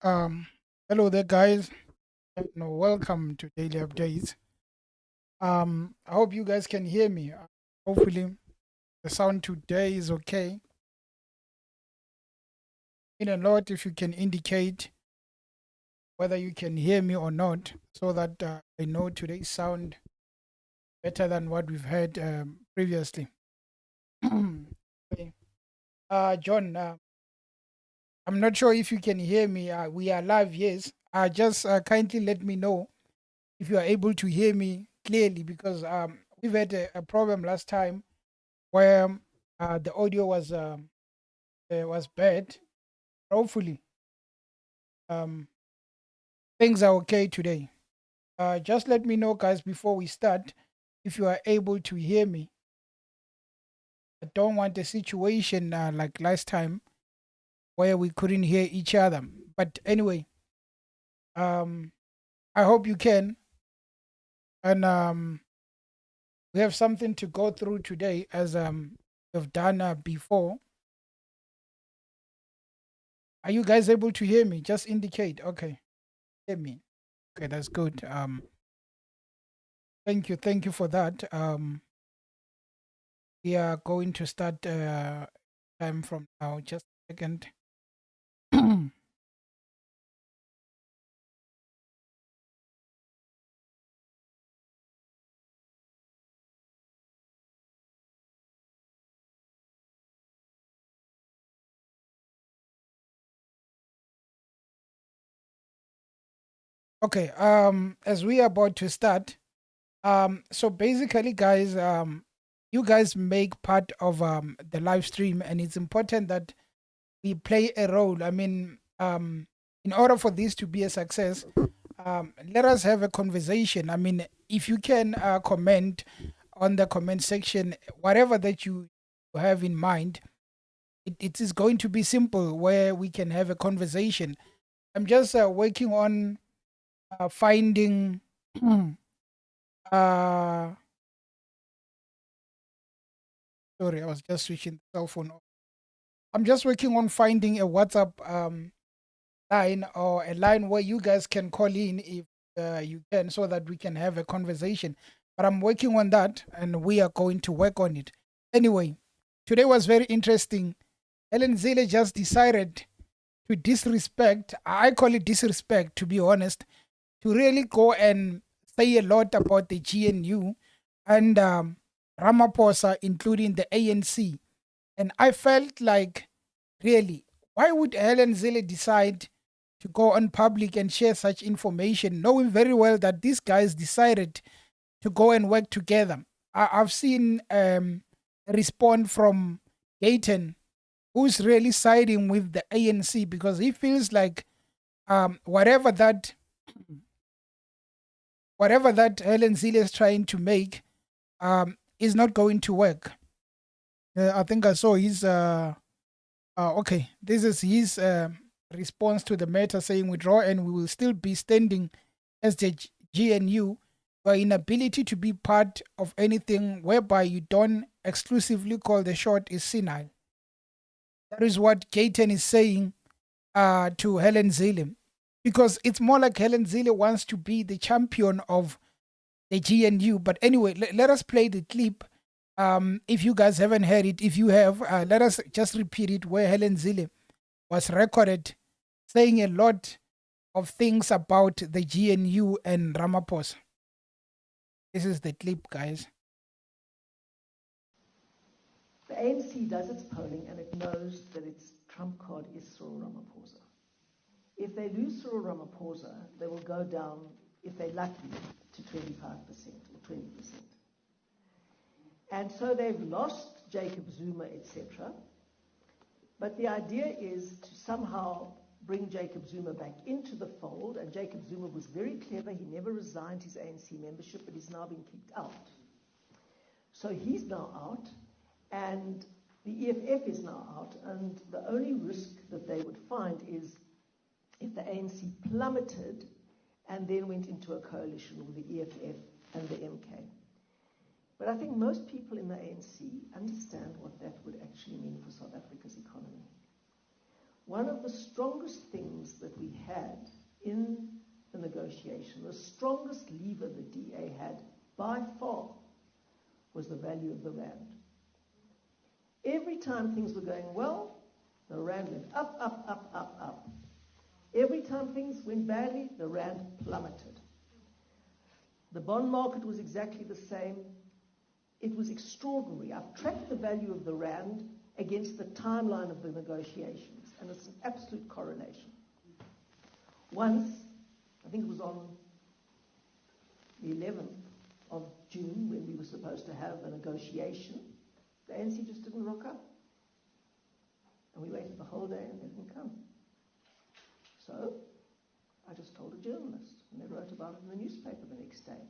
Hello there, guys. Welcome to Daily Updates. I hope you guys can hear me. Hopefully, the sound today is okay. In a lot, if you can indicate whether you can hear me or not, so that I know today's sound better than what we've heard previously. Okay. John, I'm not sure if you can hear me. We are live, yes. Just kindly let me know if you are able to hear me clearly because we've had a problem last time where the audio was bad. Hopefully, um, things are okay today. Just let me know, guys, before we start, if you are able to hear me. I don't want a situation like last time where we couldn't hear each other. But anyway, um, I hope you can. And we have something to go through today, as we've done before. Are you guys able to hear me? Just indicate. Okay, hear me. Okay, that's good. Thank you for that. We are going to start time from now. Just a second. Okay. As we are about to start, so basically, guys, you guys make part of the live stream, and it's important that we play a role. I mean, in order for this to be a success, let us have a conversation. I mean, if you can comment on the comment section, whatever that you have in mind, it is going to be simple where we can have a conversation. I'm just working on finding. uh, Sorry, I was just switching the cell phone off. I'm just working on finding a WhatsApp line or a line where you guys can call in if you can, so that we can have a conversation. But I'm working on that, and we are going to work on it. Anyway, today was very interesting. Helen Zille just decided to disrespect, I call it disrespect, to be honest, to really go and say a lot about the GNU and Ramaphosa, including the ANC. And I felt like, really, why would Helen Zille decide to go on public and share such information, knowing very well that these guys decided to go and work together? I've seen a response from Gayton, who's really siding with the ANC because he feels like um, whatever that whatever that Helen Zille is trying to make is not going to work. I think I saw his okay. This is his response to the matter, saying withdraw, and we will still be standing as the GNU. Your inability to be part of anything whereby you don't exclusively call the shot is senile. That is what Gayton is saying to Helen Zille, because it's more like Helen Zille wants to be the champion of the GNU. But anyway, let us play the clip. If you guys haven't heard it, if you have, let us just repeat it, where Helen Zille was recorded saying a lot of things about the GNU and Ramaphosa. This is the clip, guys. The ANC does its polling and it knows that its trump card is Cyril Ramaphosa. If they lose Cyril Ramaphosa, they will go down, if they're lucky, to 25% or 20%. And so they've lost Jacob Zuma, etc. But the idea is to somehow bring Jacob Zuma back into the fold, and Jacob Zuma was very clever. He never resigned his ANC membership, but he's now been kicked out. So he's now out, and the EFF is now out, and the only risk that they would find is if the ANC plummeted and then went into a coalition with the EFF and the MK. But I think most people in the ANC understand what that would actually mean for South Africa's economy. one of the strongest things that we had in the negotiation, the strongest lever the DA had by far, was the value of the rand. Every time things were going well, the rand went up, up, up, up, up. Every time things went badly, the rand plummeted. The bond market was exactly the same. It was extraordinary. I've tracked the value of the rand against the timeline of the negotiations, and it's an absolute correlation. Once, I think it was on the 11th of June, when we were supposed to have a negotiation, the ANC just didn't rock up. And we waited the whole day and they didn't come. So I just told a journalist, and they wrote about it in the newspaper the next day.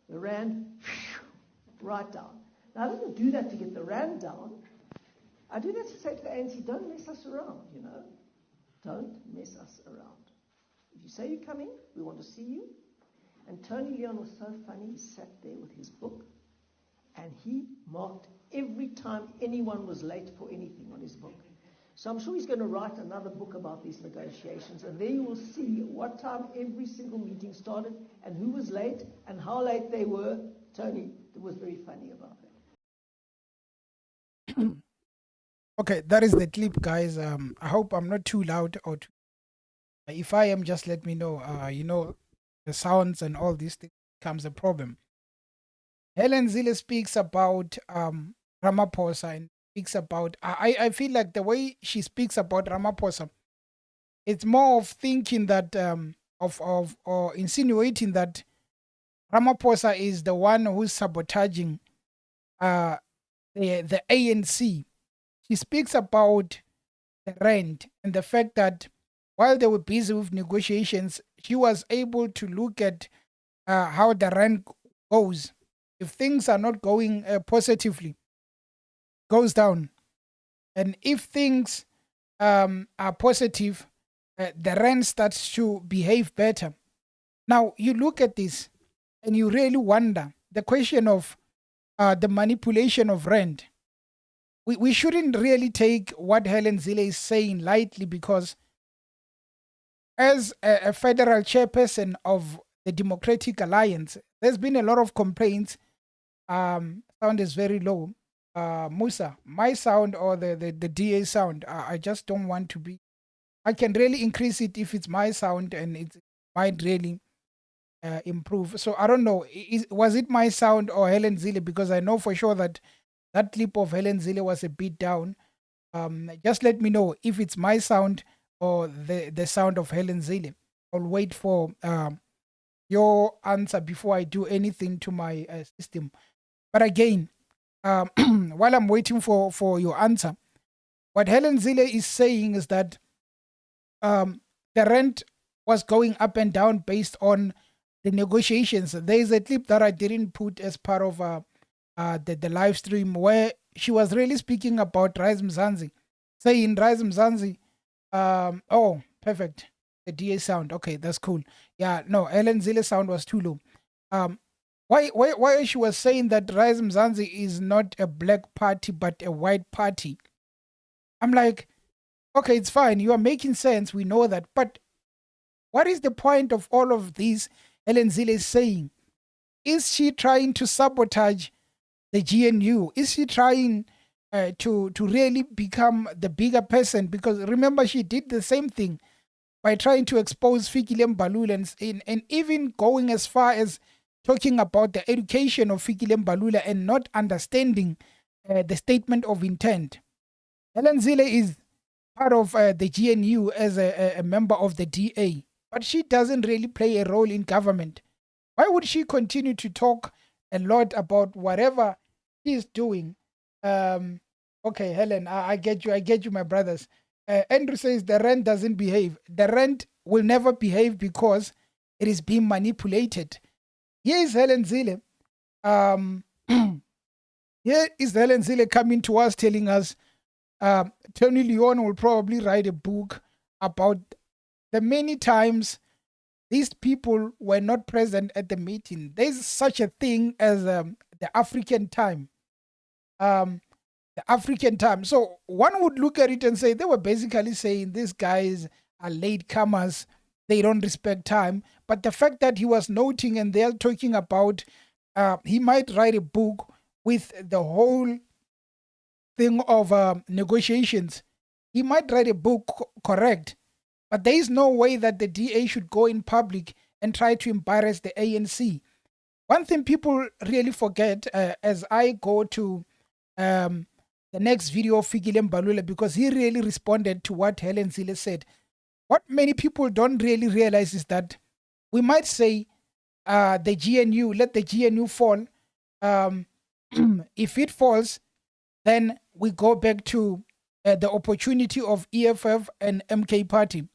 The rand, right down. Now, I didn't do that to get the rand down. I do that to say to the ANC, don't mess us around, you know. Don't mess us around. If you say you're coming, we want to see you. And Tony Leon was so funny. He sat there with his book, and he marked every time anyone was late for anything on his book. So I'm sure he's going to write another book about these negotiations, and there you will see what time every single meeting started and who was late and how late they were. Tony was very funny about that. Okay, that is the clip, guys. I hope I'm not too loud, or if I am, just let me know. You know, the sounds and all these things becomes a problem. Helen Zille speaks about Ramaphosa, and speaks about, I feel like the way she speaks about Ramaphosa, it's more of thinking that or insinuating that Ramaphosa is the one who's sabotaging the ANC. She speaks about the rand and the fact that while they were busy with negotiations, she was able to look at how the rand goes. If things are not going positively, goes down. And if things are positive, the rand starts to behave better. Now, you look at this and you really wonder the question of the manipulation of rand. We shouldn't really take what Helen Zille is saying lightly, because as a federal chairperson of the Democratic Alliance, there's been a lot of complaints. Sound is very low. Musa, my sound or the DA sound, I just don't want to be. I can really increase it if it's my sound, and it might really improve. So I don't know. Was it my sound or Helen Zille? Because I know for sure that that clip of Helen Zille was a bit down. Just let me know if it's my sound or the sound of Helen Zille. I'll wait for your answer before I do anything to my system. But again, while I'm waiting for your answer, what Helen Zille is saying is that the rent was going up and down based on the negotiations. There is a clip that I didn't put as part of the live stream, where she was really speaking about Rise Mzansi, saying Rise Mzansi, oh, perfect. The DA sound. Okay, that's cool. Yeah, no, Helen Zille sound was too low. Why she was saying that Rise Mzansi is not a black party but a white party. I'm like, okay, it's fine. You are making sense. We know that. But what is the point of all of this Helen Zille is saying? Is she trying to sabotage the GNU? Is she trying to really become the bigger person? Because remember, she did the same thing by trying to expose Fikile Mbalula, and even going as far as talking about the education of Fikile Mbalula and not understanding the statement of intent. Helen Zille is part of the GNU as a member of the DA, but she doesn't really play a role in government. Why would she continue to talk a lot about whatever she's doing? Okay, Helen, I get you, my brothers. Andrew says the rent doesn't behave. The rent will never behave because it is being manipulated. Here is Helen Zille. Here is Helen Zille coming to us telling us Tony Leon will probably write a book about the many times these people were not present at the meeting. There's such a thing as the African time. the African time. So one would look at it and say they were basically saying these guys are latecomers, they don't respect time. But the fact that he was noting and they're talking about he might write a book with the whole thing of negotiations. He might write a book, correct, but there is no way that the DA should go in public and try to embarrass the ANC. One thing people really forget as I go to um, the next video of Fikile Mbalula, because he really responded to what Helen Zille said. What many people don't really realize is that we might say the GNU, let the GNU fall. Um, if it falls, then we go back to the opportunity of EFF and MK party.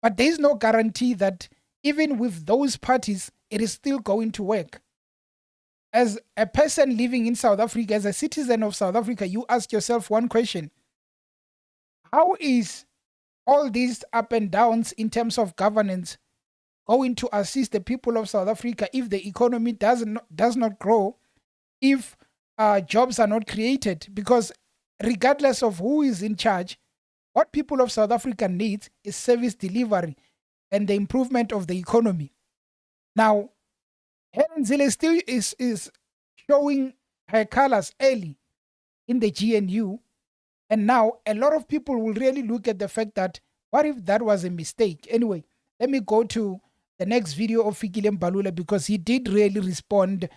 But there is no guarantee that even with those parties, it is still going to work. As a person living in South Africa, as a citizen of South Africa, you ask yourself one question. How is all these up and downs in terms of governance going to assist the people of South Africa if the economy does not grow, if jobs are not created? Because regardless of who is in charge, what people of South Africa need is service delivery and the improvement of the economy. Now, Helen Zille still is showing her colors early in the GNU. And now a lot of people will really look at the fact that what if that was a mistake? Anyway, let me go to the next video of Fikile Mbalula, because he did really respond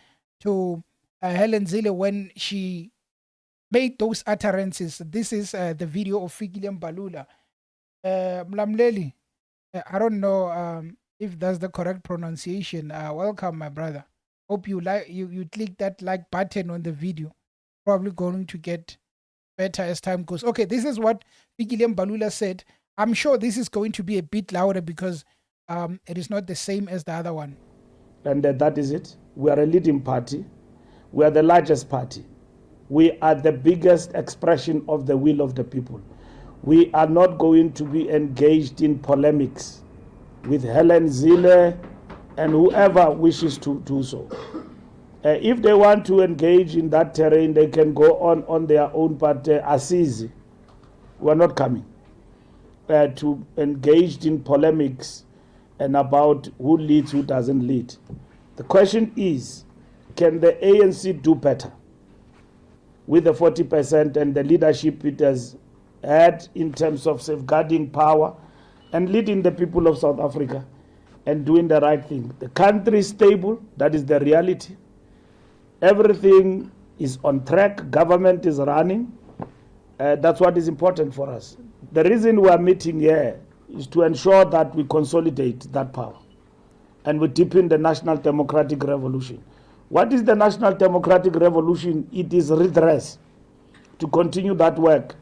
to Helen Zille when she made those utterances. This is the video of Fikile Mbalula. Mlamleli, I don't know if that's the correct pronunciation. Welcome, my brother. Hope you you click that like button on the video. Probably going to get better as time goes. Okay, this is what Fikile Mbalula said. I'm sure this is going to be a bit louder because it is not the same as the other one. And that is it. We are a leading party. We are the largest party. We are the biggest expression of the will of the people. We are not going to be engaged in polemics with Helen Zille and whoever wishes to do so. If they want to engage in that terrain, they can go on their own, but Assisi, we are not coming to engage in polemics and about who leads, who doesn't lead. The question is, can the ANC do better with the 40% and the leadership it has had in terms of safeguarding power and leading the people of South Africa and doing the right thing? The country is stable, that is the reality. Everything is on track, government is running. That's what is important for us. The reason we are meeting here is to ensure that we consolidate that power and we deepen the National Democratic Revolution. What is the National Democratic Revolution? It is redress, to continue that work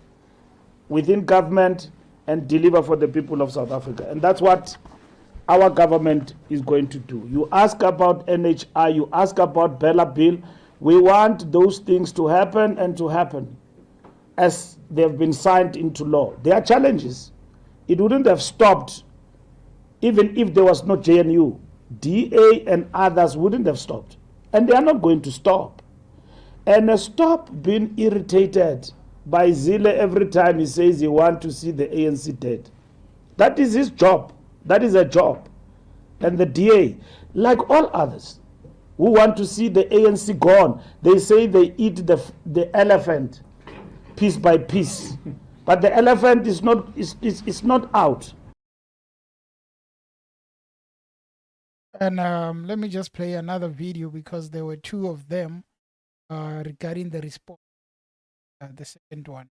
within government and deliver for the people of South Africa. And that's what our government is going to do. You ask about NHI, you ask about Bella Bill. We want those things to happen and to happen as they've been signed into law. There are challenges. It wouldn't have stopped even if there was no GNU. DA and others wouldn't have stopped. And they are not going to stop. And stop being irritated by Zille every time he says he wants to see the ANC dead. That is his job. That is a job. And the DA, like all others who want to see the ANC gone, they say they eat the elephant piece by piece. But the elephant is not out. And let me just play another video because there were two of them regarding the response. The second one,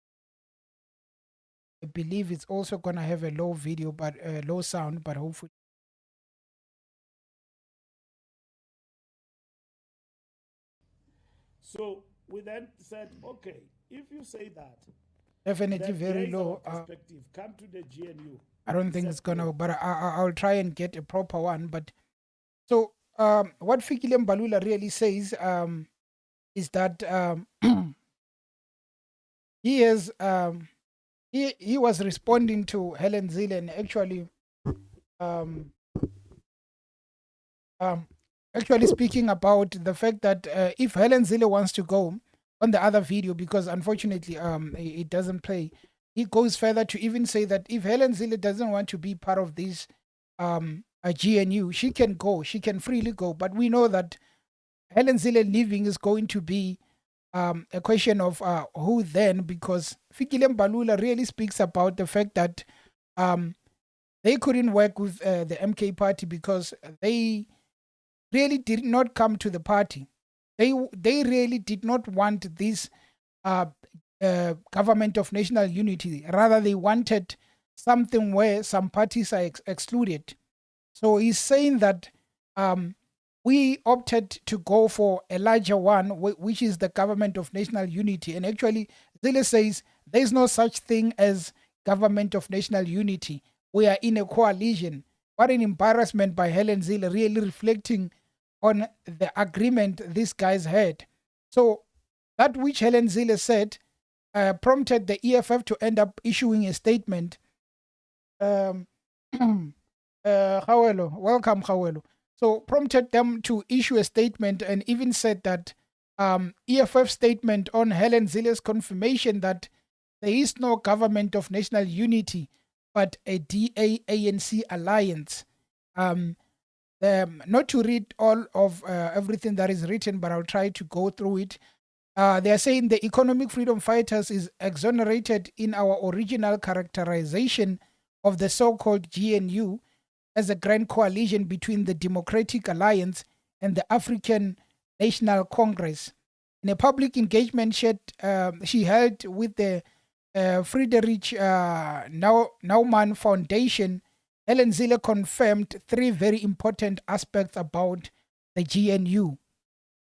I believe it's also gonna have a low video, but low sound, but hopefully. So we then said, okay, if you say that, Definitely very low. Perspective. Come to the GNU. I don't think it's gonna, but I'll try and get a proper one. But so what Fikile Mbalula really says is that he is he was responding to Helen Zille and actually speaking about the fact that if Helen Zille wants to go, on the other video, because unfortunately it doesn't play. He goes further to even say that if Helen Zille doesn't want to be part of this a GNU, she can go, she can freely go. But we know that Helen Zille leaving is going to be a question of who then, because Fikile Mbalula really speaks about the fact that they couldn't work with the MK party because they really did not come to the party. They really did not want this government of national unity. Rather, they wanted something where some parties are excluded. So he's saying that we opted to go for a larger one, which is the government of national unity. And actually, Zille says there's no such thing as government of national unity. We are in a coalition. What an embarrassment by Helen Zille, really reflecting on the agreement these guys had. So that which Helen Zille said prompted the EFF to end up issuing a statement. Khawelo, welcome, Khawelo. So prompted them to issue a statement and even said that EFF statement on Helen Zille's confirmation that there is no government of national unity, but a DA-ANC alliance. Not to read all of everything that is written, but I'll try to go through it. They are saying the economic freedom fighters is exonerated in our original characterization of the so-called GNU as a grand coalition between the Democratic Alliance and the African National Congress. In a public engagement she held with the Friedrich Naumann Foundation, Helen Zille confirmed three very important aspects about the GNU.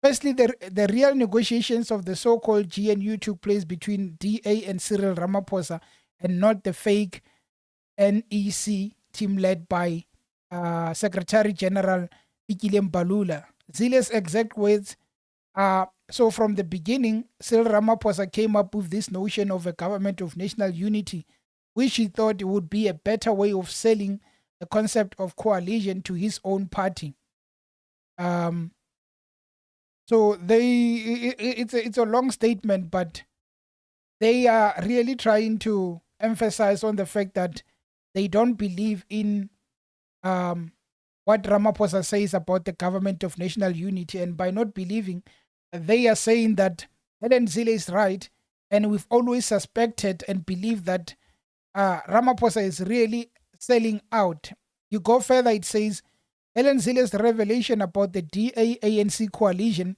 Firstly, the real negotiations of the so-called GNU took place between DA and Cyril Ramaphosa, and not the fake NEC team led by Secretary General Fikile Mbalula. Zille's exact words are, so from the beginning, Cyril Ramaphosa came up with this notion of a government of national unity, which he thought would be a better way of selling the concept of coalition to his own party. So it's a long statement, but they are really trying to emphasize on the fact that they don't believe in what Ramaphosa says about the government of national unity. And by not believing, they are saying that Helen Zille is right, and we've always suspected and believed that Ramaphosa is really selling out. You go further, it says, Helen Zille's revelation about the DA-ANC coalition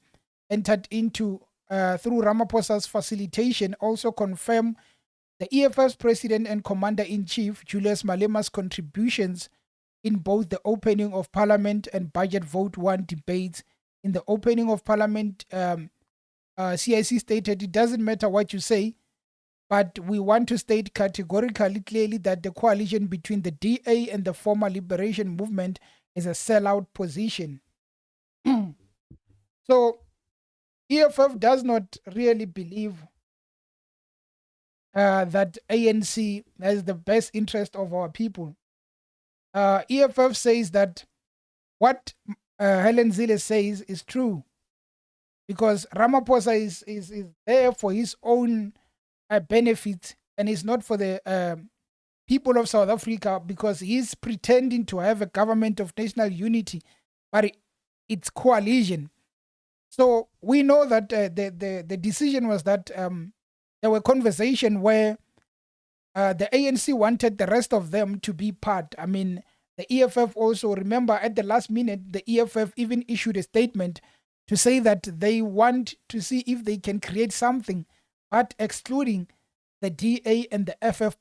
entered into through Ramaphosa's facilitation also confirm the EFF's president and commander-in-chief, Julius Malema's contributions in both the opening of parliament and budget vote 1 debates. In the opening of parliament, CIC stated, it doesn't matter what you say, but we want to state categorically clearly that the coalition between the DA and the former liberation movement is a sellout position. So EFF does not really believe that ANC has the best interest of our people. EFF says that what Helen Zille says is true, because Ramaphosa is there for his own benefit, and is not for the people of South Africa, because he's pretending to have a government of national unity, but it's coalition. So we know that the decision was that there were conversations where the ANC wanted the rest of them to be part. I mean, the EFF also, remember, at the last minute, the EFF even issued a statement to say that they want to see if they can create something, but excluding the DA and the FF+.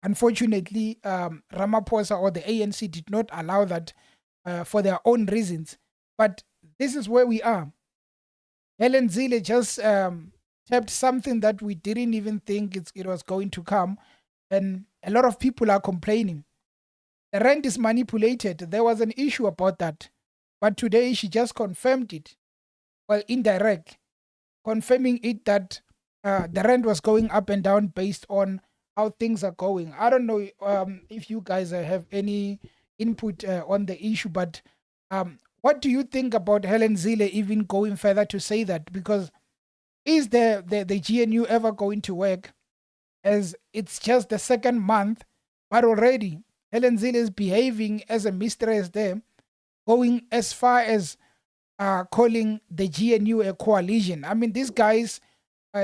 Unfortunately, Ramaphosa or the ANC did not allow that for their own reasons. But this is where we are. Helen Zille just tapped something that we didn't even think it was going to come. And a lot of people are complaining. The rand is manipulated. There was an issue about that. But today she just confirmed it. Well, indirect, confirming it that the rand was going up and down based on how things are going. I don't know if you guys have any input on the issue, but what do you think about Helen Zille even going further to say that? Because is the GNU ever going to work, as it's just the second month, but already Helen Zille is behaving as a mistress there, going as far as calling the GNU a coalition. I mean, these guys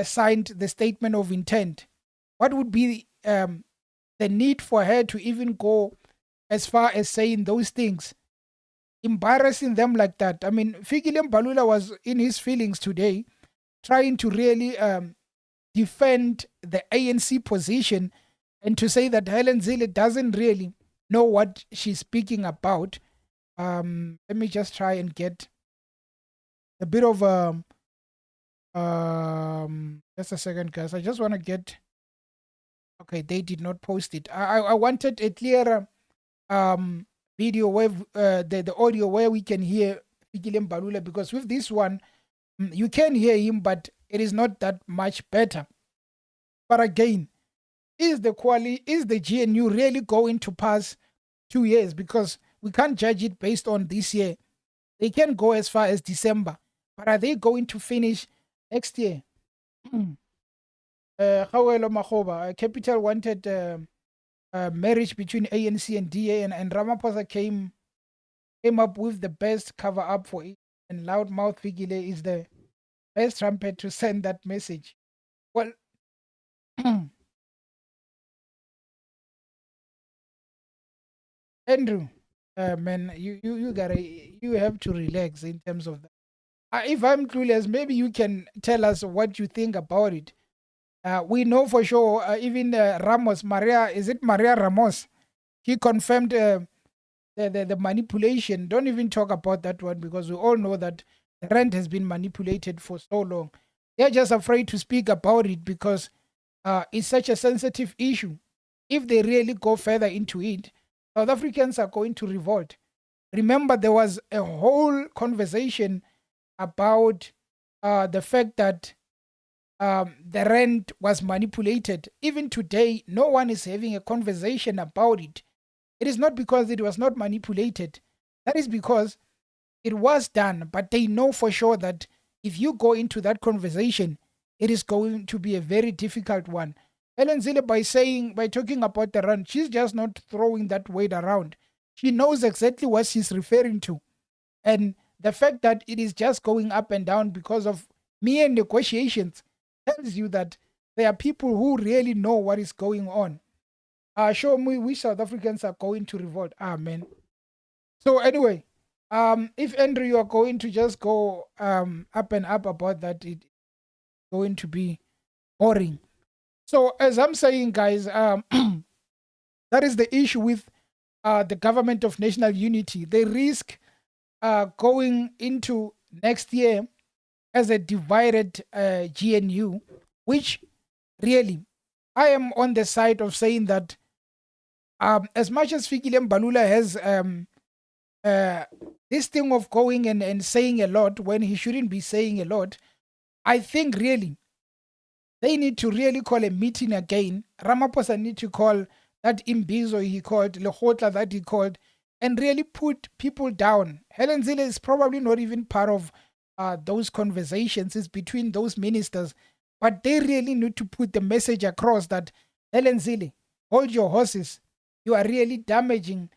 signed the statement of intent. What would be the need for her to even go as far as saying those things, embarrassing them like that? I mean, Fikile Mbalula was in his feelings today, trying to really defend the ANC position and to say that Helen Zille doesn't really know what she's speaking about. Let me just try and get a bit of just a second, guys. I just want to get. Okay, they did not post it. I wanted a clearer video where the audio where we can hear Fikile Mbalula, because with this one you can hear him, but it is not that much better. But again, is the GNU really going to pass 2 years? Because we can't judge it based on this year. They can go as far as December, but are they going to finish next year? Khawelo Makgoba, Capital wanted marriage between ANC and DA, and Ramaphosa came up with the best cover up for it. And loudmouth Fikile is the best trumpet to send that message. Well, Andrew, man, you have to relax in terms of that. If I'm clueless, maybe you can tell us what you think about it. We know for sure, even Ramos, is it Maria Ramos? He confirmed the manipulation. Don't even talk about that one, because we all know that the rent has been manipulated for so long. They're just afraid to speak about it because it's such a sensitive issue. If they really go further into it, South Africans are going to revolt. Remember, there was a whole conversation about the fact that the rent was manipulated. Even today, no one is having a conversation about it. It is not because it was not manipulated. That is because it was done, but they know for sure that if you go into that conversation, it is going to be a very difficult one. Helen Zille, by talking about the rent, she's just not throwing that weight around. She knows exactly what she's referring to. And the fact that it is just going up and down because of mere negotiations tells you that there are people who really know what is going on. Show me which South Africans are going to revolt. Amen. So anyway, if Andrew, you are going to just go up and up about that, it's going to be boring. So as I'm saying, guys, that is the issue with the government of national unity. They risk going into next year as a divided GNU, which really, I am on the side of saying that as much as Fikile Mbalula has this thing of going and saying a lot when he shouldn't be saying a lot, I think really they need to really call a meeting again. Ramaphosa need to call that imbizo he called, Lehotla that he called, and really put people down. Helen Zille is probably not even part of those conversations. It's between those ministers. But they really need to put the message across that, Helen Zille, hold your horses. You are really damaging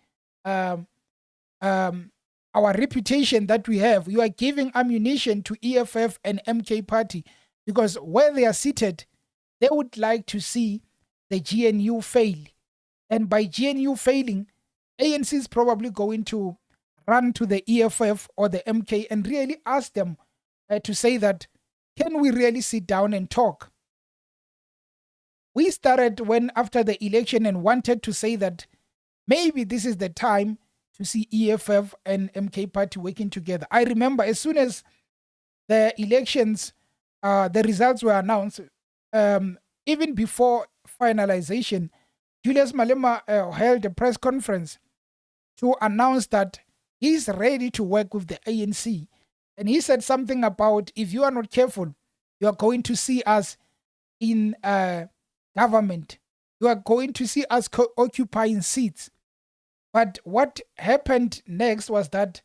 our reputation that we have. You are giving ammunition to EFF and MK party, because where they are seated, they would like to see the GNU fail. And by GNU failing, ANC is probably going to run to the EFF or the MK and really ask them to say that, can we really sit down and talk? We started when after the election and wanted to say that maybe this is the time to see EFF and MK party working together. I remember as soon as the elections, the results were announced, even before finalization, Julius Malema held a press conference to announce that he's ready to work with the ANC. And he said something about, if you are not careful, you are going to see us in government. You are going to see us occupying seats. But what happened next was that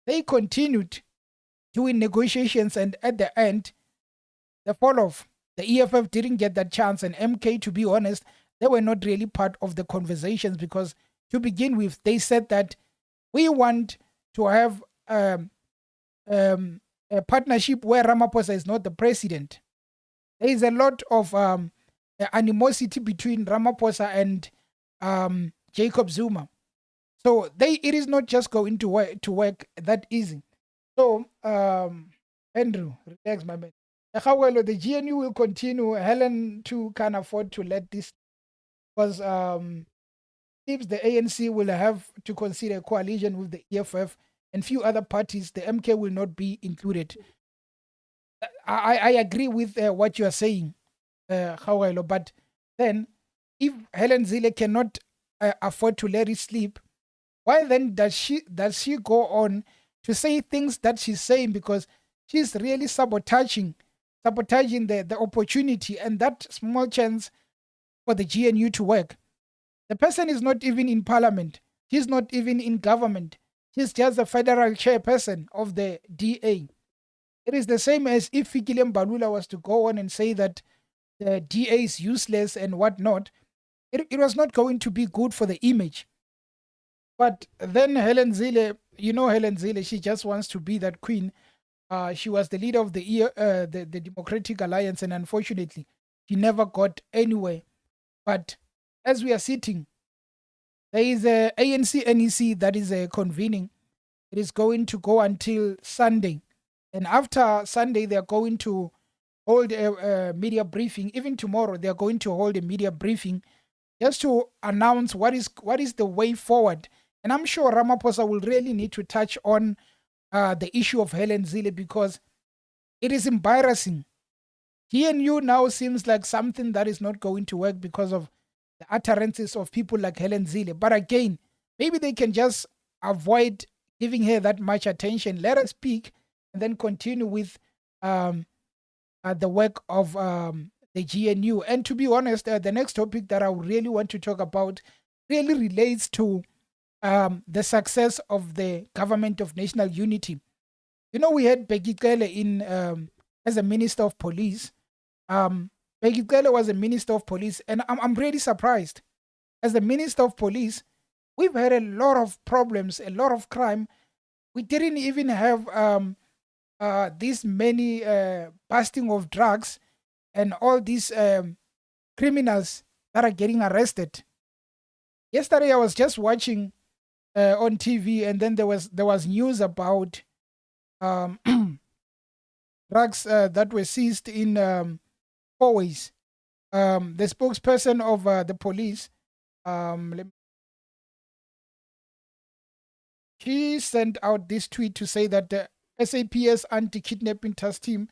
they continued doing negotiations, and at the end, the fall off. The EFF didn't get that chance, and MK, to be honest, they were not really part of the conversations because, to begin with, they said that we want to have a partnership where Ramaphosa is not the president. There is a lot of animosity between Ramaphosa and Jacob Zuma. So it is not just going to work that easy. So, Andrew, relax, my man. However, the GNU will continue. Helen too can't afford to let this, because if the ANC will have to consider a coalition with the EFF and few other parties, the MK will not be included. I agree with what you are saying, Hawelo, but then if Helen Zille cannot afford to let it sleep, why then does she go on to say things that she's saying? Because she's really sabotaging the opportunity and that small chance for the GNU to work. The person is not even in parliament. She's not even in government. She's just the federal chairperson of the DA. It is the same as if Fikile Mbalula was to go on and say that the DA is useless and whatnot. It was not going to be good for the image. But then Helen Zille, Helen Zille, she just wants to be that queen. She was the leader of the Democratic Alliance, and unfortunately, she never got anywhere. But as we are sitting, there is a ANC NEC that is convening. It is going to go until Sunday. And after Sunday, they are going to hold a media briefing. Even tomorrow, they are going to hold a media briefing just to announce what is the way forward. And I'm sure Ramaphosa will really need to touch on the issue of Helen Zille, because it is embarrassing. GNU now seems like something that is not going to work because of the utterances of people like Helen Zille. But again, maybe they can just avoid giving her that much attention. Let her speak and then continue with the work of the GNU. And to be honest, the next topic that I really want to talk about really relates to the success of the government of national unity. We had Fikile in as a minister of police. Fikile was a minister of police, and I'm really surprised. As a minister of police, we've had a lot of problems, a lot of crime. We didn't even have this many busting of drugs and all these criminals that are getting arrested. Yesterday, I was just watching on TV, and then there was news about drugs that were seized in Fourways. The spokesperson of the police, she sent out this tweet to say that the SAPS anti-kidnapping task team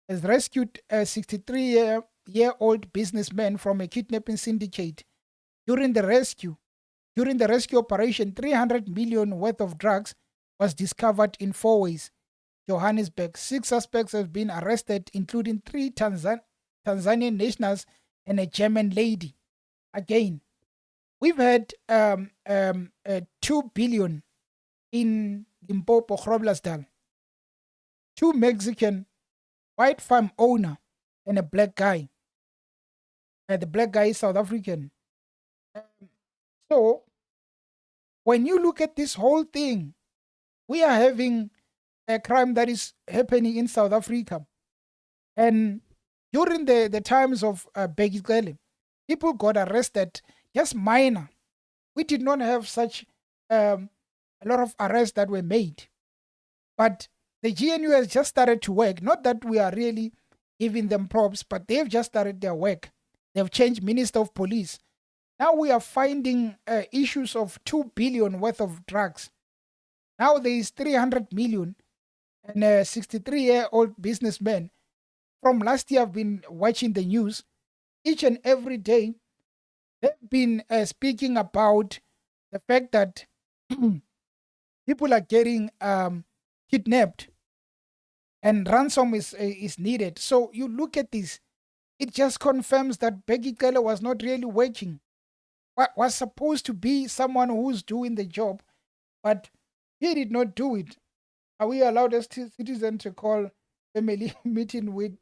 has rescued a 63-year-old businessman from a kidnapping syndicate. During the rescue operation, 300 million worth of drugs was discovered in Fourways, Johannesburg. 6 suspects have been arrested, including 3 Tanzanian nationals and a German lady. Again, we've had 2 billion in Limpopo, Groblersdal. 2 Mexican, white farm owner, and a black guy. The black guy is South African. So, when you look at this whole thing, we are having a crime that is happening in South Africa. And during the times of Fikile, people got arrested, just minor. We did not have such a lot of arrests that were made. But the GNU has just started to work. Not that we are really giving them props, but they've just started their work. They've changed Minister of Police. Now we are finding issues of 2 billion worth of drugs. Now there is 300 million, and a 63-year-old businessman. From last year, I've been watching the news. Each and every day, they've been speaking about the fact that people are getting kidnapped and ransom is needed. So you look at this, it just confirms that Fikile was not really working. Was supposed to be someone who's doing the job, but he did not do it. Are we allowed as citizens to call family meeting with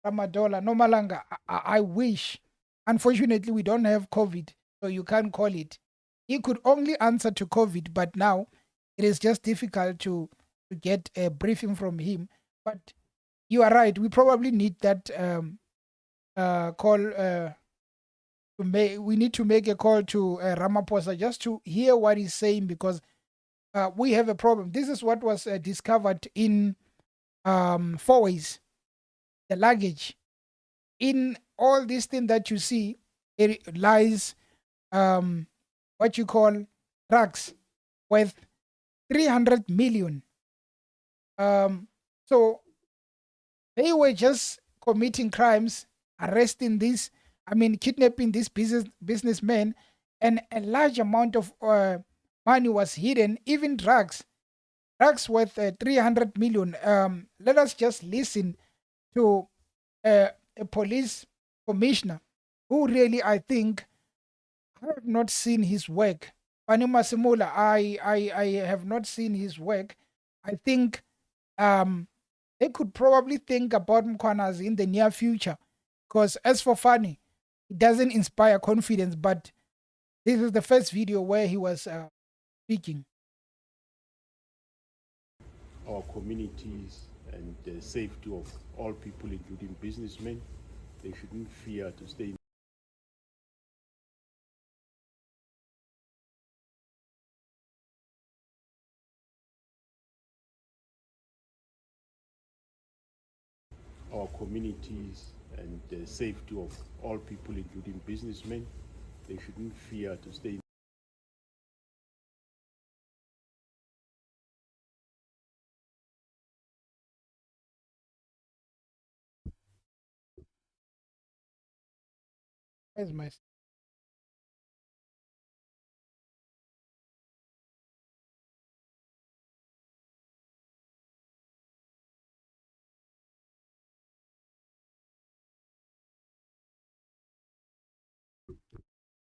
Ramadola, Nomalanga, I wish. Unfortunately, we don't have COVID, so you can't call it. He could only answer to COVID, but now it is just difficult to get a briefing from him. But you are right. We probably need that call. We need to make a call to Ramaphosa just to hear what he's saying, because we have a problem. This is what was discovered in Fourways, the luggage. In all these things that you see, it lies what you call drugs worth 300 million. So they were just committing crimes, arresting this, kidnapping this businessman, and a large amount of money was hidden, even drugs worth 300 million. Let us just listen to a police commissioner who really, I think, I have not seen his work. Panima Simula, I have not seen his work. I think they could probably think about Mkwanas in the near future. Because as for Fani, it doesn't inspire confidence, but this is the first video where he was speaking. Our communities and the safety of all people, including businessmen, they shouldn't fear to stay in our communities and the safety of all people, including businessmen, they shouldn't fear to stay in Where's my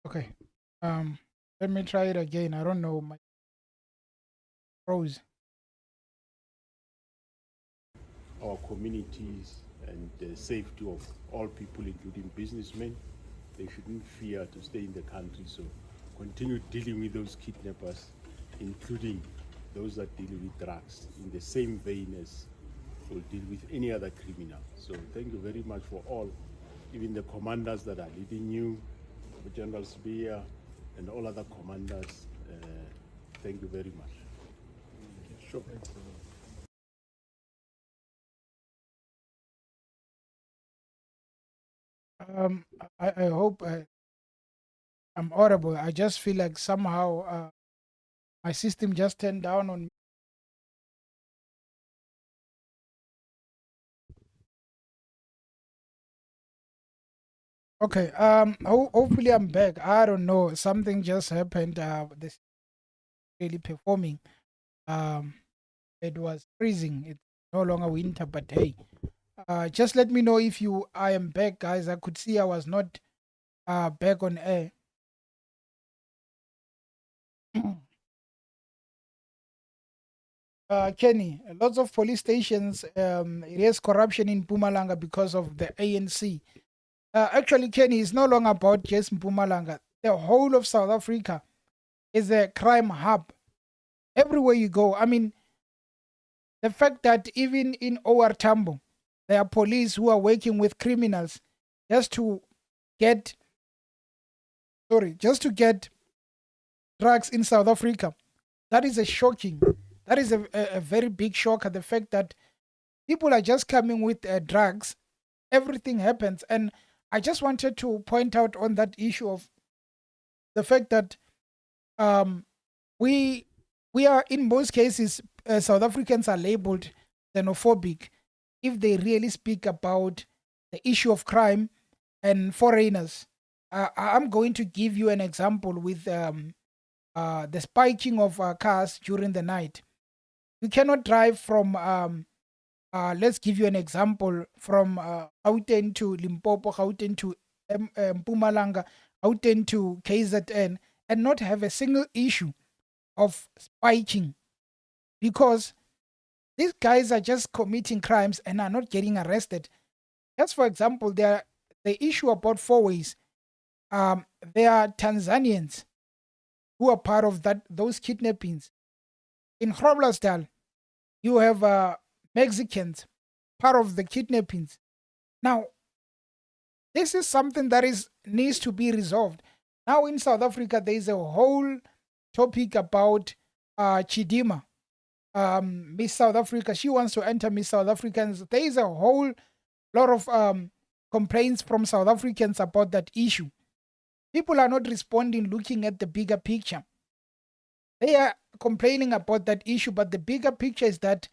Okay. Let me try it again. I don't know my pros. our communities and the safety of all people, including businessmen, they shouldn't fear to stay in the country. So continue dealing with those kidnappers, including those that deal with drugs, in the same vein as we'll deal with any other criminal. So thank you very much for all, even the commanders that are leading you, General Spear, and all other commanders. Thank you very much. Sure. I hope I'm audible. I just feel like somehow my system just turned down on me. Okay. Hopefully I'm back. I don't know. Something just happened. This really performing. Um, it was freezing. It's no longer winter, but hey. Just let me know if I am back, guys. I could see I was not back on air. Kenny, lots of police stations. It is corruption in Pumalanga because of the ANC. Actually, Kenny, it's no longer about just Pumalanga. The whole of South Africa is a crime hub. Everywhere you go. The fact that even in OR Tambo, there are police who are working with criminals just to get drugs in South Africa. That is that is a very big shocker. The fact that people are just coming with drugs, everything happens. And I just wanted to point out on that issue of the fact that we are, in most cases, South Africans are labeled xenophobic if they really speak about the issue of crime and foreigners. I'm going to give you an example with the spiking of cars during the night. You cannot drive from, let's give you an example, from Gauteng to Limpopo, Gauteng to Mpumalanga, Gauteng to KZN, and not have a single issue of spiking, because these guys are just committing crimes and are not getting arrested. Just for example, the issue about four-ways. There are Tanzanians who are part of those kidnappings. In Groblersdal, you have Mexicans part of the kidnappings. Now, this is something that needs to be resolved. Now in South Africa, there is a whole topic about Chidimma, Miss South Africa. She wants to enter Miss South Africans. There is a whole lot of complaints from South Africans about that issue. People are not responding, looking at the bigger picture. They are complaining about that issue, but the bigger picture is that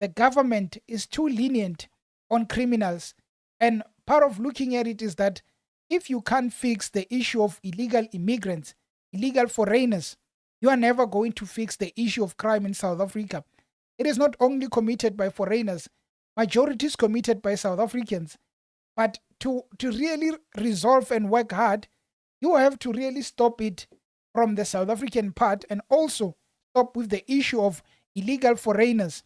the government is too lenient on criminals. And part of looking at it is that if you can't fix the issue of illegal immigrants, illegal foreigners, you are never going to fix the issue of crime in South Africa. It is not only committed by foreigners, majority is committed by South Africans. But to really resolve and work hard, you have to really stop it from the South African part and also stop with the issue of illegal foreigners.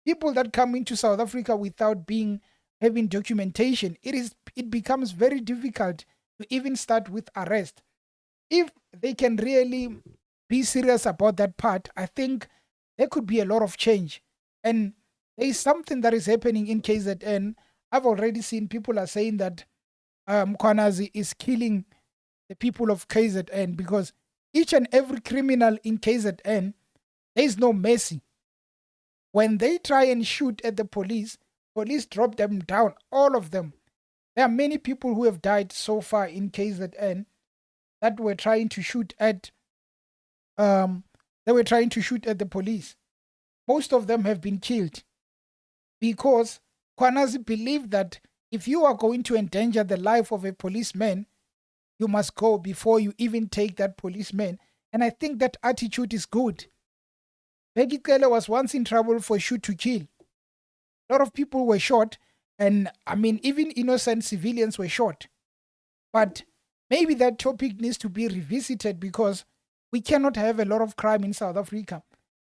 People that come into South Africa without having documentation, it becomes very difficult to even start with arrest. If they can really be serious about that part, I think there could be a lot of change. And there is something that is happening in KZN. I've already seen people are saying that Kwanazi is killing the people of KZN because each and every criminal in KZN, there is no mercy. When they try and shoot at the police drop them down, all of them. There are many people who have died so far in KZN that were trying to shoot at the police. Most of them have been killed because Kwanazi believed that if you are going to endanger the life of a policeman, you must go before you even take that policeman. And I think that attitude is good. Fikile was once in trouble for shoot to kill. A lot of people were shot, and I mean, even innocent civilians were shot. But maybe that topic needs to be revisited because we cannot have a lot of crime in South Africa.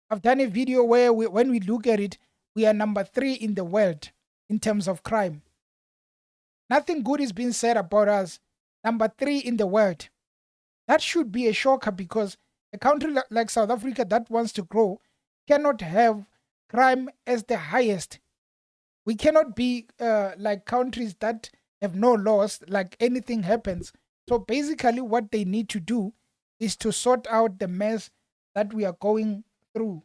I've done a video where when we look at it, we are number 3 in the world in terms of crime. Nothing good is being said about us. Number 3 in the world. That should be a shocker because a country like South Africa that wants to grow cannot have crime as the highest. We cannot be like countries that have no laws, like anything happens. So basically what they need to do is to sort out the mess that we are going through.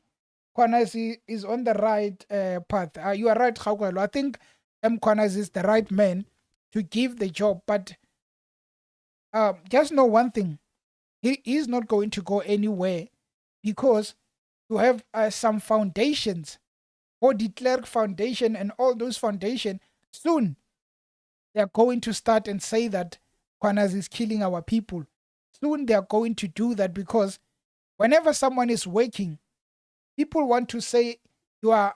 Kwanazi is on the right path. You are right, Khawelo. I think Kwanazi is the right man to give the job, but just know one thing. He is not going to go anywhere because you have some foundations, or de Klerk Foundation and all those foundations, soon they are going to start and say that Kwanazi is killing our people. Soon they are going to do that because whenever someone is working, people want to say you are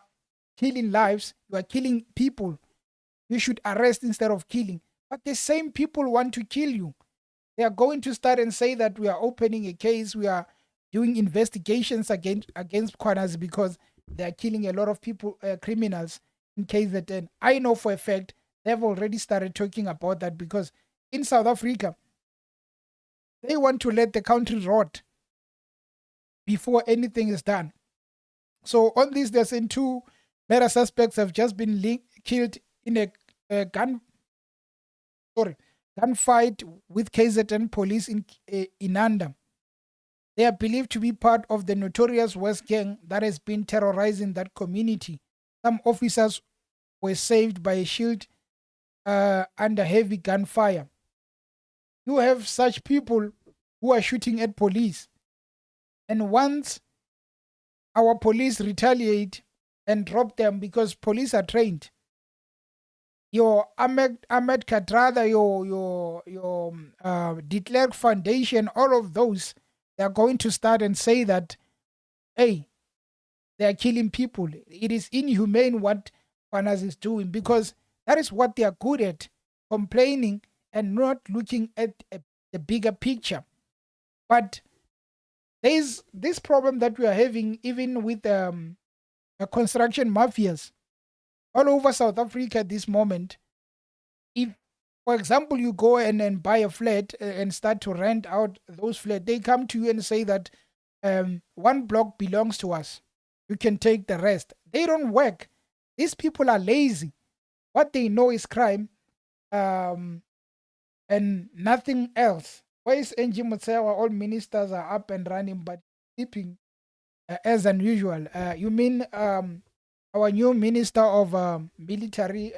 killing lives, you are killing people. You should arrest instead of killing. But the same people want to kill you. They are going to start and say that we are opening a case, we are doing investigations against Kwanazi because they are killing a lot of people, criminals in KZN. I know for a fact they've already started talking about that because in South Africa, they want to let the country rot before anything is done. So on this, they're saying 2 murder suspects have just been killed in a gunfight with KZN police in Inanda. They are believed to be part of the notorious West gang that has been terrorizing that community. Some officers were saved by a shield under heavy gunfire. You have such people who are shooting at police. And once our police retaliate and drop them because police are trained, your Ahmed Kadrada, your de Klerk Foundation, all of those, they are going to start and say that, hey, they are killing people. It is inhumane what Kwanazi is doing because that is what they are good at, complaining and not looking at the bigger picture. But there is this problem that we are having even with construction mafias all over South Africa at this moment. For example, you go and buy a flat and start to rent out those flats. They come to you and say that one block belongs to us. You can take the rest. They don't work. These people are lazy. What they know is crime and nothing else. Why is Angie Motsewa? All ministers are up and running, but sleeping as unusual. You mean our new minister of military,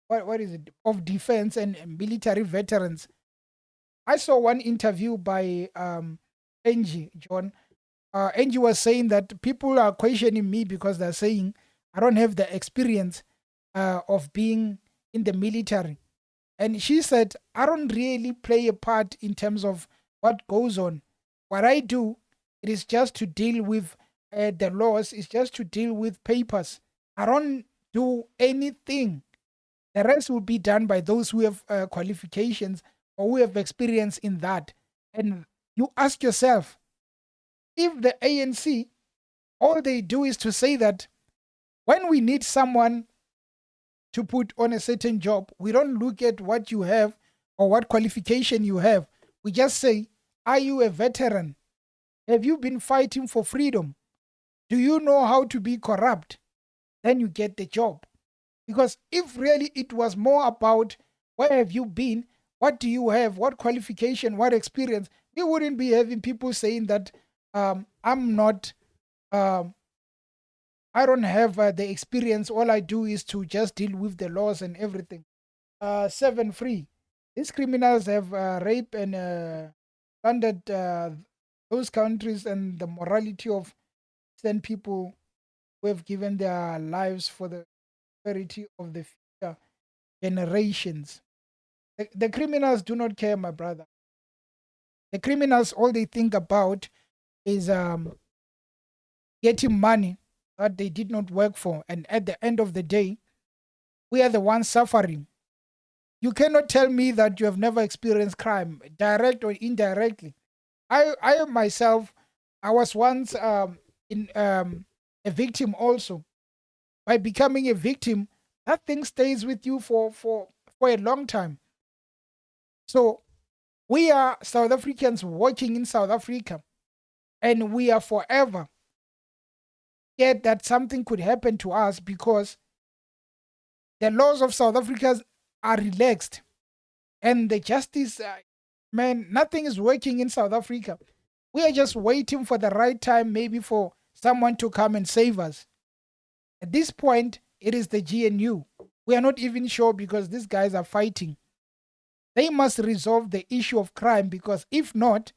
what is it, of defense and military veterans? I saw one interview by Angie, John. Angie was saying that people are questioning me because they're saying I don't have the experience of being in the military. And she said, I don't really play a part in terms of what goes on. What I do, it is just to deal with the laws, it's just to deal with papers. I don't do anything. The rest will be done by those who have qualifications or who have experience in that. And you ask yourself, if the ANC, all they do is to say that when we need someone to put on a certain job, we don't look at what you have or what qualification you have. We just say, are you a veteran? Have you been fighting for freedom? Do you know how to be corrupt? Then you get the job. Because if really it was more about where have you been, what do you have, what qualification, what experience, we wouldn't be having people saying that I'm not, I don't have the experience. All I do is to just deal with the laws and everything. 7 free. These criminals have raped and plundered those countries and the morality of certain people who have given their lives for the prosperity of the future generations. The criminals do not care, my brother. The criminals, all they think about is getting money that they did not work for. And at the end of the day, we are the ones suffering. You cannot tell me that you have never experienced crime, direct or indirectly. I myself, I was once in a victim also. By becoming a victim, that thing stays with you for a long time. So we are South Africans working in South Africa, and we are forever scared that something could happen to us because the laws of South Africa are relaxed, and the justice, man, nothing is working in South Africa. We are just waiting for the right time, maybe for someone to come and save us. At this point, it is the GNU. We are not even sure because these guys are fighting. They must resolve the issue of crime because if not,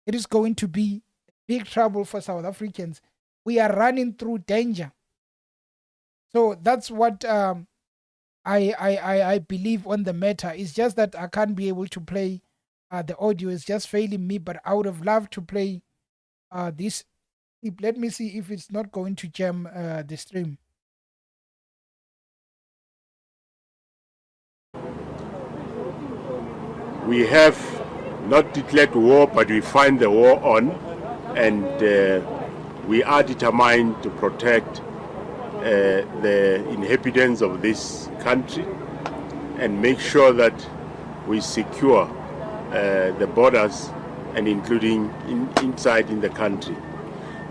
it is going to be big trouble for South Africans. We are running through danger. So that's what I believe on the matter. It's just that I can't be able to play the audio. It's just failing me, but I would have loved to play this. Let me see if it's not going to jam the stream. We have not declared war, but we find the war on, and we are determined to protect the inhabitants of this country and make sure that we secure the borders and including inside in the country.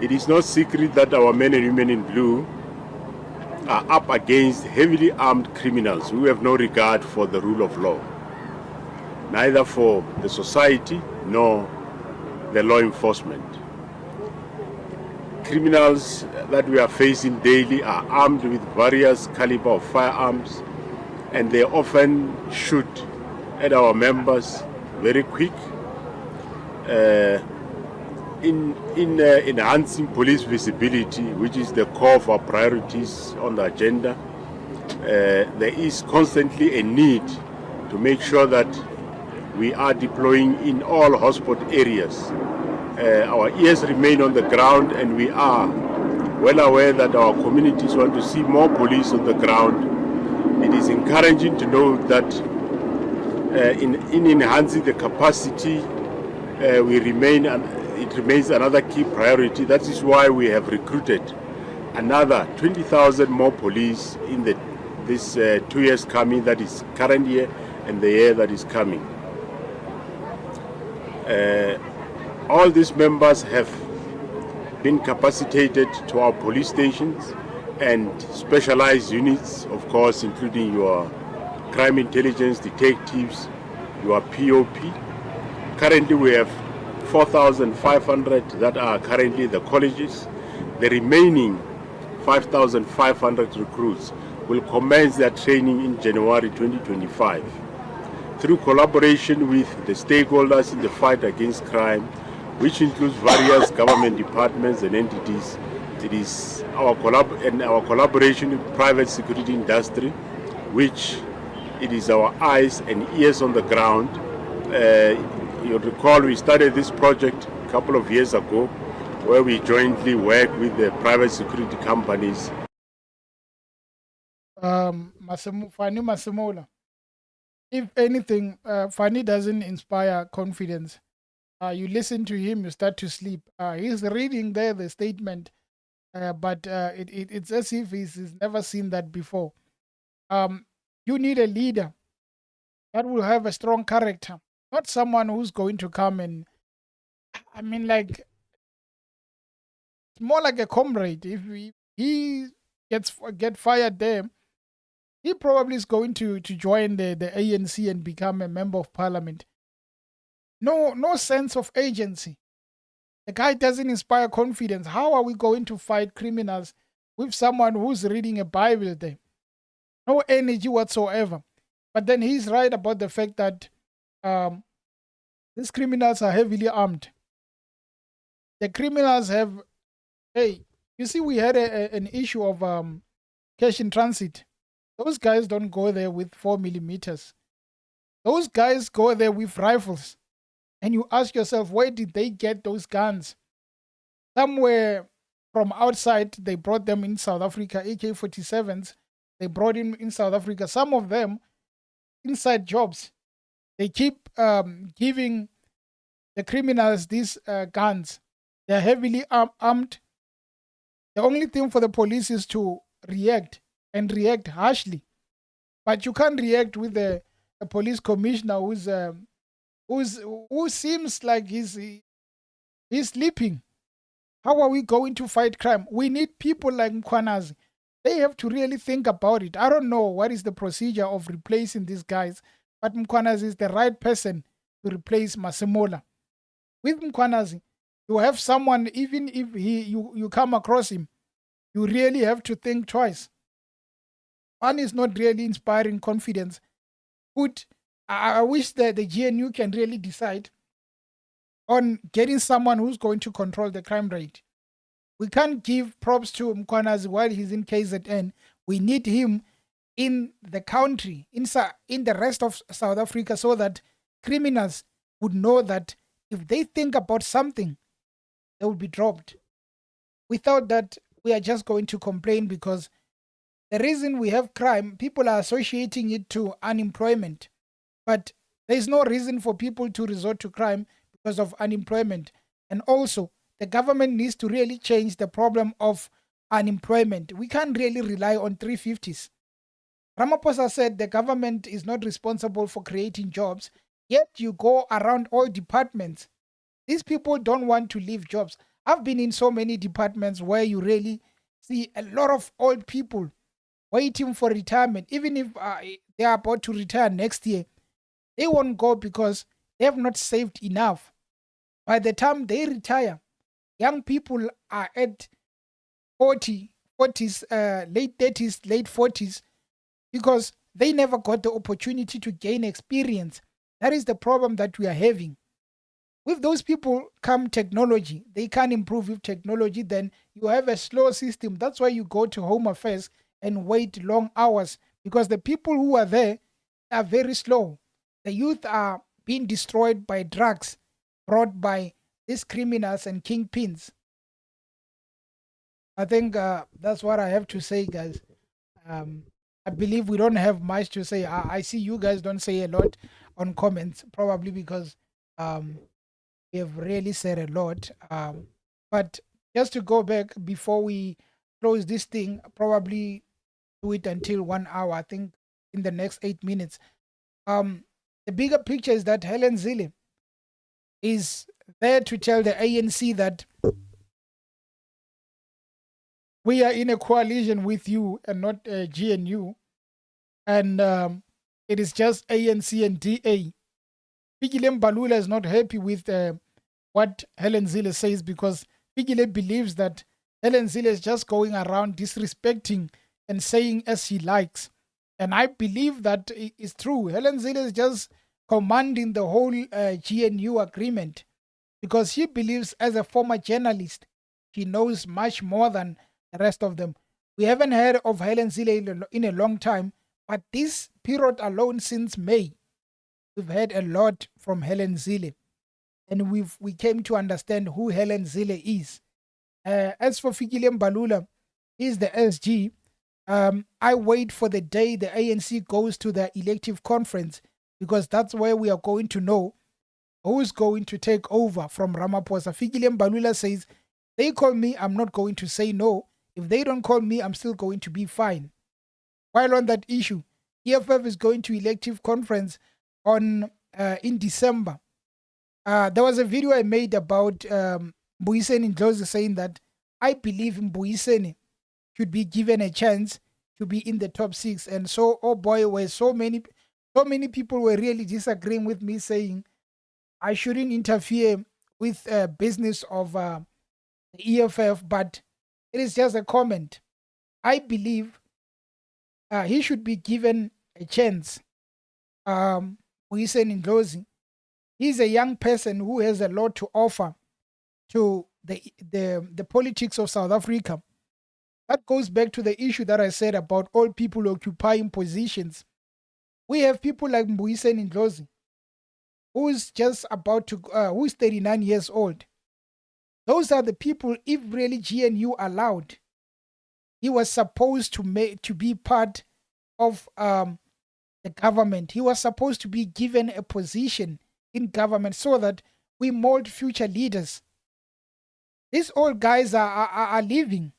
It is no secret that our men and women in blue are up against heavily armed criminals who have no regard for the rule of law, neither for the society nor the law enforcement. Criminals that we are facing daily are armed with various caliber of firearms, and they often shoot at our members very quick. In enhancing police visibility, which is the core of our priorities on the agenda, there is constantly a need to make sure that we are deploying in all hotspot areas. Our ears remain on the ground, and we are well aware that our communities want to see more police on the ground. It is encouraging to know that in enhancing the capacity, it remains another key priority. That is why we have recruited another 20,000 more police in this 2 years coming. That is current year and the year that is coming. All these members have been capacitated to our police stations and specialized units, of course, including your crime intelligence detectives, your POP. Currently we have 4,500 that are currently the colleges. The remaining 5,500 recruits will commence their training in January 2025. Through collaboration with the stakeholders in the fight against crime, which includes various government departments and entities, it is our collaboration with private security industry, which it is our eyes and ears on the ground. You'll recall we started this project a couple of years ago, where we jointly work with the private security companies. Fani Masemola, if anything, Fani doesn't inspire confidence. You listen to him, you start to sleep. He's reading there the statement, but it's as if he's never seen that before. You need a leader that will have a strong character, not someone who's going to come and, I mean, like, it's more like a comrade. If he get fired there, he probably is going to join the ANC and become a member of parliament. No sense of agency. The guy doesn't inspire confidence. How are we going to fight criminals with someone who's reading a Bible there? No energy whatsoever. But then he's right about the fact that these criminals are heavily armed. The criminals have, hey, you see, we had an issue of cash in transit. Those guys don't go there with 4mm. Those guys go there with rifles. And you ask yourself, where did they get those guns? Somewhere from outside, they brought them in South Africa, AK-47s. They brought in South Africa. Some of them inside jobs. They keep giving the criminals these guns. They're heavily armed. The only thing for the police is to react, and react harshly. But you can't react with a police commissioner who seems like he's sleeping. How are we going to fight crime? We need people like Mkhwanazi. They have to really think about it. I don't know what is the procedure of replacing these guys, but Mkhwanazi is the right person to replace Masemola. With Mkhwanazi, you have someone, even if you come across him, you really have to think twice. One is not really inspiring confidence. I wish that the GNU can really decide on getting someone who's going to control the crime rate. We can't give props to Mkhwanazi while he's in KZN. We need him in the country, in the rest of South Africa, so that criminals would know that if they think about something, they will be dropped. Without that, we are just going to complain, because the reason we have crime, people are associating it to unemployment. But there is no reason for people to resort to crime because of unemployment. And also, the government needs to really change the problem of unemployment. We can't really rely on 350s. Ramaphosa said the government is not responsible for creating jobs, yet you go around all departments. These people don't want to leave jobs. I've been in so many departments where you really see a lot of old people waiting for retirement. Even if they are about to retire next year, they won't go because they have not saved enough. By the time they retire, young people are at 40s, late 30s, late 40s, because they never got the opportunity to gain experience. That is the problem that we are having. With those people come technology. They can't improve with technology. Then you have a slow system. That's why you go to Home Affairs and wait long hours, because the people who are there are very slow. The youth are being destroyed by drugs brought by these criminals and kingpins. I think that's what I have to say, guys. I believe we don't have much to say. I see you guys don't say a lot on comments, probably because we have really said a lot. But just to go back before we close this thing, probably do it until 1 hour. I think in the next 8 minutes. The bigger picture is that Helen Zille is there to tell the ANC that we are in a coalition with you and not GNU. And it is just ANC and DA. Fikile Mbalula is not happy with what Helen Zille says, because Fikile believes that Helen Zille is just going around disrespecting and saying as he likes. And I believe that is true. Helen Zille is just commanding the whole GNU agreement, because she believes, as a former journalist, she knows much more than the rest of them. We haven't heard of Helen Zille in a long time, but this period alone, since May, we've heard a lot from Helen Zille, and we came to understand who Helen Zille is. As for Fikile Mbalula, he's the SG. I wait for the day the ANC goes to the elective conference, because that's where we are going to know who's going to take over from Ramaphosa. Fikile Mbalula says, they call me, I'm not going to say no. If they don't call me, I'm still going to be fine. While on that issue, EFF is going to elective conference on in December. There was a video I made about Mbuyiseni Ndlozi saying that I believe Mbuyiseni should be given a chance to be in the top 6. And so, oh boy, were so many people were really disagreeing with me, saying I shouldn't interfere with business of the EFF, but it is just a comment. I believe he should be given a chance. Mbuyiseni Ndlozi, he's a young person who has a lot to offer to the politics of South Africa. That goes back to the issue that I said about all people occupying positions. We have people like Mbuyiseni Ndlozi, who's just about to, who's 39 years old. Those are the people, if really GNU allowed, he was supposed to be part of the government. He was supposed to be given a position in government so that we mold future leaders. These old guys are leaving,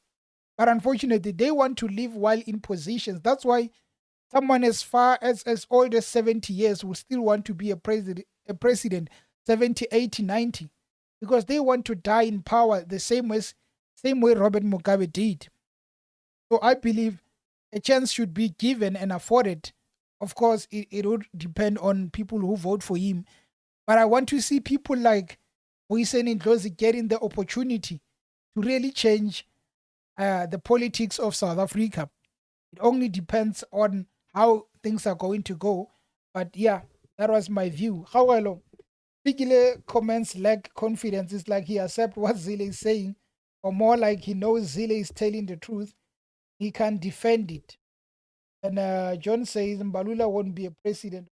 but unfortunately, they want to live while in positions. That's why someone as far as old as 70 years will still want to be a president 70, 80, 90, because they want to die in power the same way Robert Mugabe did. So I believe a chance should be given and afforded. Of course, it would depend on people who vote for him. But I want to see people like Mbuyiseni Ndlozi getting the opportunity to really change the politics of South Africa. It only depends on how things are going to go. But yeah, that was my view. However, Fikile comments lack confidence. It's like he accepts what Zille is saying, or more like he knows Zille is telling the truth. He can defend it. And John says Mbalula won't be a president.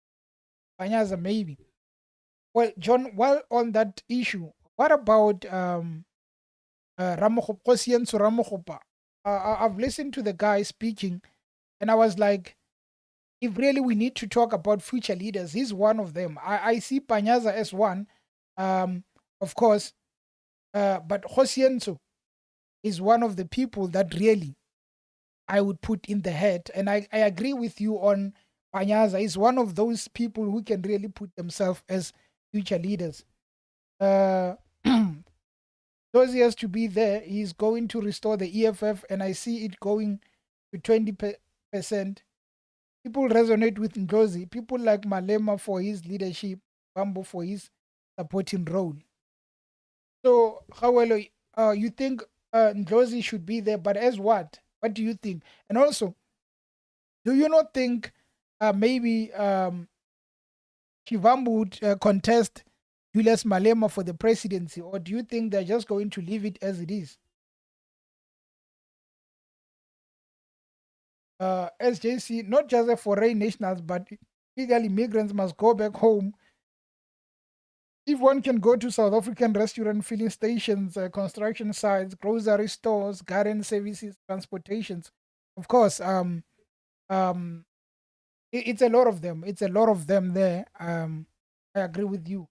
Panyaza maybe. Well, John, while on that issue, what about Ramokhopa? I've listened to the guy speaking, and I was like, if really we need to talk about future leaders, he's one of them. I see Panyaza as one, of course, but Khosienso is one of the people that really I would put in the head. And I agree with you on Panyaza. He's one of those people who can really put themselves as future leaders. Those he has to be there. He's going to restore the EFF, and I see it going to 20%. People resonate with Ndlozi. People like Malema for his leadership, Bambo for his supporting role. So, however, you think Ndlozi should be there, but as what? What do you think? And also, do you not think maybe Shivambu would contest Julius Malema for the presidency, or do you think they're just going to leave it as it is? SJC, not just the foreign nationals, but illegal immigrants must go back home. If one can go to South African restaurant, filling stations, construction sites, grocery stores, garden services, transportations, of course, it's a lot of them. It's a lot of them there. I agree with you.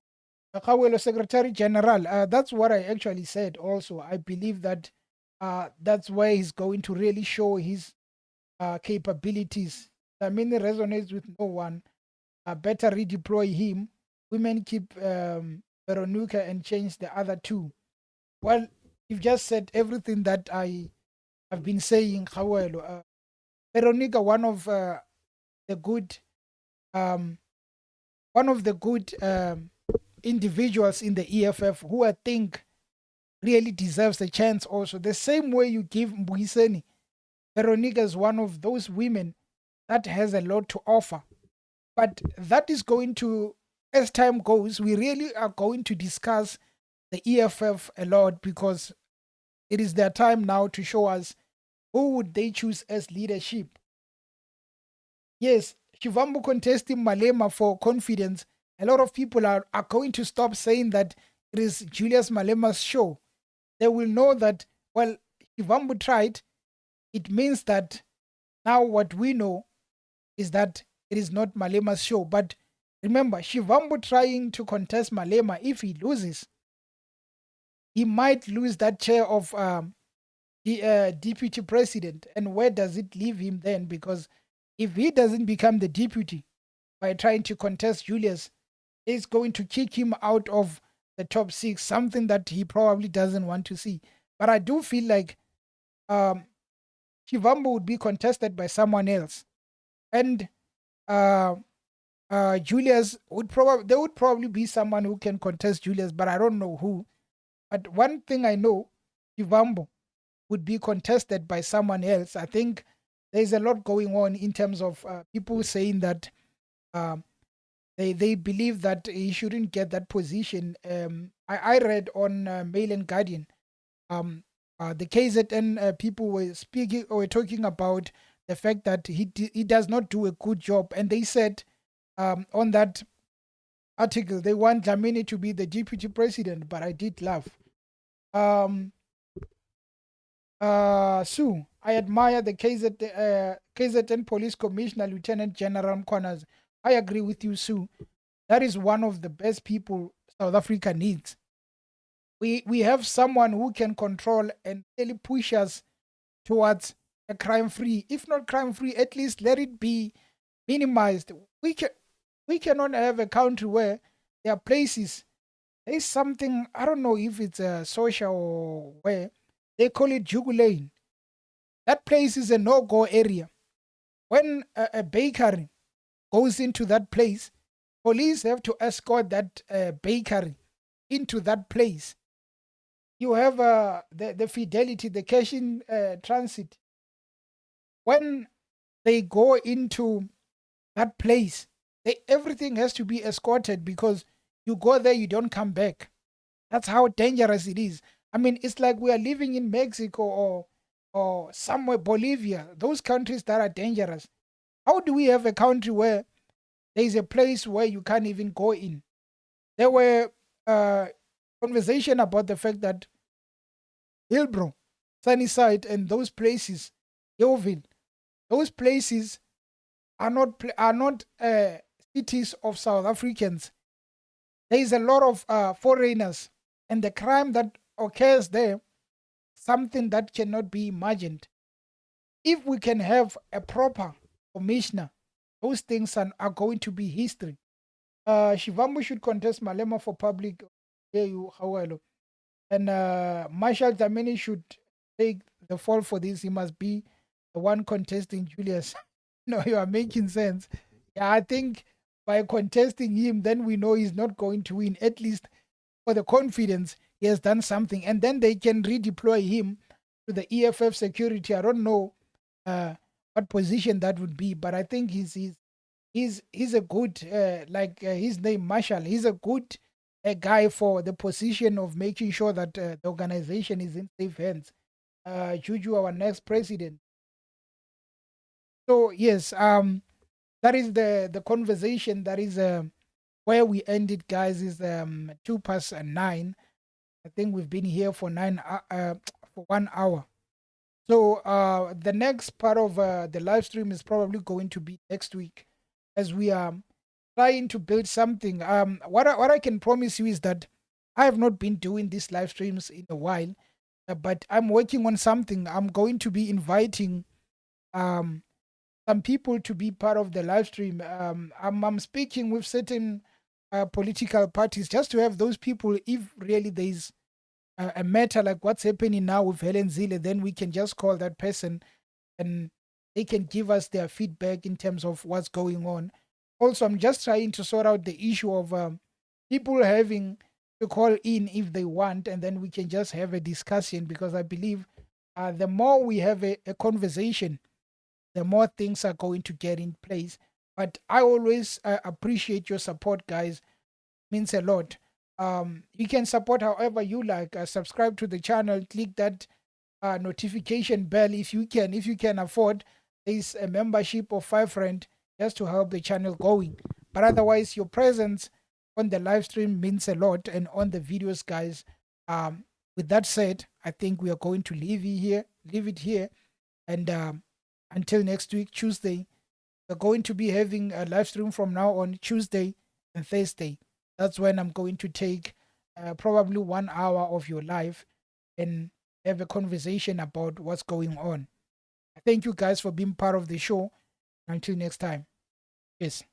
Kawelo, Secretary General, that's what I actually said also. I believe that that's where he's going to really show his capabilities. I mean, it resonates with no one. better redeploy him. Women keep Veronica and change the other two. Well, you've just said everything that I've been saying. Khawelo. Veronica, the good, um, one of the good individuals in the EFF who I think really deserves a chance also. The same way you give Mbuyiseni, Veronica is one of those women that has a lot to offer. But that is going to, as time goes, we really are going to discuss the EFF a lot because it is their time now to show us who would they choose as leadership. Yes, Shivambu contesting Malema for confidence. A lot of people are going to stop saying that it is Julius Malema's show. They will know that, well, Shivambu tried. It means that now what we know is that it is not Malema's show. But remember, Shivambu trying to contest Malema, if he loses, he might lose that chair of the deputy president. And where does it leave him then? Because if he doesn't become the deputy by trying to contest Julius, it's going to kick him out of the top six, something that he probably doesn't want to see. But I do feel like Shivambu would be contested by someone else. And uh, Julius there would probably be someone who can contest Julius, but I don't know who. But one thing I know, Shivambu would be contested by someone else. I think there's a lot going on in terms of people saying that they believe that he shouldn't get that position. I read on Mail and Guardian, the KZN people were talking about the fact that he does not do a good job, and they said on that article they want Dlamini to be the deputy president. But I did laugh. Sue, I admire the KZN Police Commissioner, Lieutenant General Mkwanas. I agree with you, Sue. That is one of the best people South Africa needs. We have someone who can control and really push us towards a crime-free. If not crime-free, at least let it be minimized. We cannot have a country where there are places. There's something, I don't know if it's a social or where, they call it Jugu Lane. That place is a no-go area. When a bakery goes into that place, police have to escort that bakery into that place. You have the Fidelity, the cash in transit. When they go into that place, everything has to be escorted because you go there, you don't come back. That's how dangerous it is. I mean, it's like we are living in Mexico or somewhere, Bolivia, those countries that are dangerous. How do we have a country where there is a place where you can't even go in? There were conversation about the fact that Hillbrow, Sunnyside, and those places, Yeovil, those places are not cities of South Africans. There is a lot of foreigners, and the crime that occurs there, something that cannot be imagined. If we can have a proper commissioner, those things are going to be history. Shivambu should contest Malema for public. However, and Marshall Dlamini should take the fall for this. He must be the one contesting Julius. No, you are making sense. Yeah, I think by contesting him, then we know he's not going to win. At least for the confidence, he has done something. And then they can redeploy him to the EFF security. I don't know what position that would be, but I think he's a good, his name, Marshall. He's a good guy for the position of making sure that the organization is in safe hands. Juju, our next president. So yes, that is the conversation. That is where we ended, guys. Is 9:02. I think we've been here for for 1 hour. So the next part of the live stream is probably going to be next week, as we are trying to build something. What I can promise you is that I have not been doing these live streams in a while, but I'm working on something. I'm going to be inviting some some people to be part of the live stream. I'm speaking with certain political parties just to have those people, if really there's a matter like what's happening now with Helen Zille, then we can just call that person and they can give us their feedback in terms of what's going on. Also, I'm just trying to sort out the issue of people having to call in if they want, and then we can just have a discussion, because I believe the more we have a conversation, the more things are going to get in place. But I always appreciate your support, guys. Means a lot. You can support however you like. Subscribe to the channel, click that notification bell if you can. If you can afford, there's a membership of R5 just to help the channel going. But otherwise, your presence on the live stream means a lot, and on the videos, guys. With that said, I think we are going to leave it here, and until next week, Tuesday, we're going to be having a live stream from now on, Tuesday and Thursday. That's when I'm going to take probably 1 hour of your life and have a conversation about what's going on. Thank you guys for being part of the show. Until next time. Yes.